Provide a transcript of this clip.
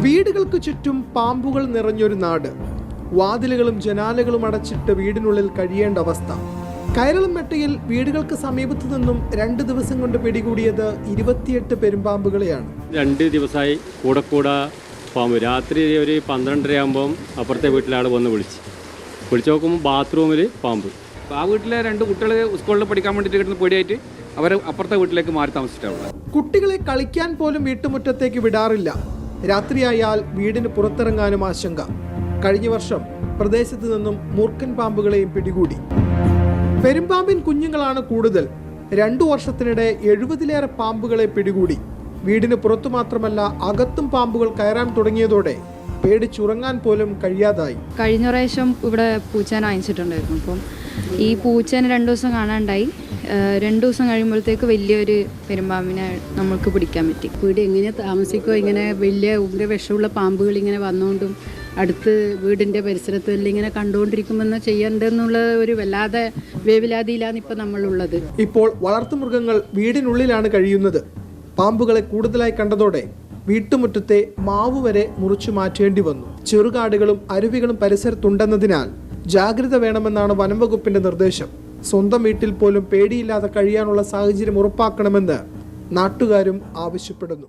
വീടുകൾക്ക് ചുറ്റും പാമ്പുകൾ നിറഞ്ഞൊരു നാട്. വാതിലുകളും ജനാലകളും അടച്ചിട്ട് വീടിനുള്ളിൽ കഴിയേണ്ട അവസ്ഥ. കൈരളമെട്ടയിൽ വീടുകൾക്ക് സമീപത്തു നിന്നും 2 ദിവസം കൊണ്ട് പിടികൂടിയത് 28 പെരുമ്പാമ്പുകളെയാണ്. 2 ദിവസമായി കൂടെ പാമ്പ്. രാത്രി ഒരു 12:30 ആകുമ്പം അപ്പുറത്തെ വീട്ടിലാൾ വന്ന് വിളിച്ച് നോക്കുമ്പോൾ ബാത്റൂമിൽ പാമ്പ്. ആ വീട്ടിലെ 2 കുട്ടികൾ സ്കൂളിൽ പഠിക്കാൻ വേണ്ടിയിട്ട് കിട്ടുന്ന പേടിയായിട്ട് അവർ അപ്പുറത്തെ വീട്ടിലേക്ക് മാറി താമസിച്ചിട്ടുള്ളത്. കുട്ടികളെ കളിക്കാൻ പോലും വീട്ടുമുറ്റത്തേക്ക് വിടാറില്ല. രാത്രിയായാൽ വീടിന് പുറത്തിറങ്ങാനും ആശങ്ക. കഴിഞ്ഞ വർഷം പ്രദേശത്ത് നിന്നും മൂർഖൻ പാമ്പുകളെയും പിടികൂടി. പെരുമ്പാമ്പിൻ കുഞ്ഞുങ്ങളാണ് കൂടുതൽ. 2 വർഷത്തിനിടെ 70-ലേറെ പാമ്പുകളെ പിടികൂടി. വീടിന് പുറത്തു മാത്രമല്ല അകത്തും പാമ്പുകൾ കയറാൻ തുടങ്ങിയതോടെ പേടിച്ചുറങ്ങാൻ പോലും കഴിയാതായി. കഴിഞ്ഞ പ്രാവശ്യം ഇവിടെ പൂച്ചേനെ വാങ്ങിച്ചിട്ടുണ്ടായിരുന്നു. അപ്പം ഈ പൂച്ചേനെ 2 ദിവസം കാണാണ്ടായി. 2 ദിവസം കഴിയുമ്പോഴത്തേക്ക് വലിയൊരു പെരുമ്പാമ്പിനെ നമ്മൾക്ക് പിടിക്കാൻ പറ്റി. വീട് എങ്ങനെ താമസിക്കുമോ, ഇങ്ങനെ വലിയ ഉഗ്ര വിഷമുള്ള പാമ്പുകൾ ഇങ്ങനെ വന്നുകൊണ്ടും അടുത്ത് വീടിൻ്റെ പരിസരത്തിൽ ഇങ്ങനെ കണ്ടുകൊണ്ടിരിക്കുമെന്ന് ചെയ്യണ്ടെന്നുള്ള ഒരു വല്ലാതെ വേവലാതിയിലാണ് ഇപ്പോൾ നമ്മളുള്ളത്. ഇപ്പോൾ വളർത്തുമൃഗങ്ങൾ വീടിനുള്ളിലാണ് കഴിയുന്നത്. പാമ്പുകളെ കൂടുതലായി കണ്ടതോടെ വീട്ടുമുറ്റത്തെ മാവ് വരെ മുറിച്ചു മാറ്റേണ്ടി വന്നു. ചെറുകാടുകളും അരുവികളും പരിസരത്തുണ്ടെന്നതിനാൽ ജാഗ്രത വേണമെന്നാണ് വനം വകുപ്പിന്റെ നിർദ്ദേശം. സ്വന്തം വീട്ടിൽ പോലും പേടിയില്ലാതെ കഴിയാനുള്ള സാഹചര്യം ഉറപ്പാക്കണമെന്ന് നാട്ടുകാരും ആവശ്യപ്പെടുന്നു.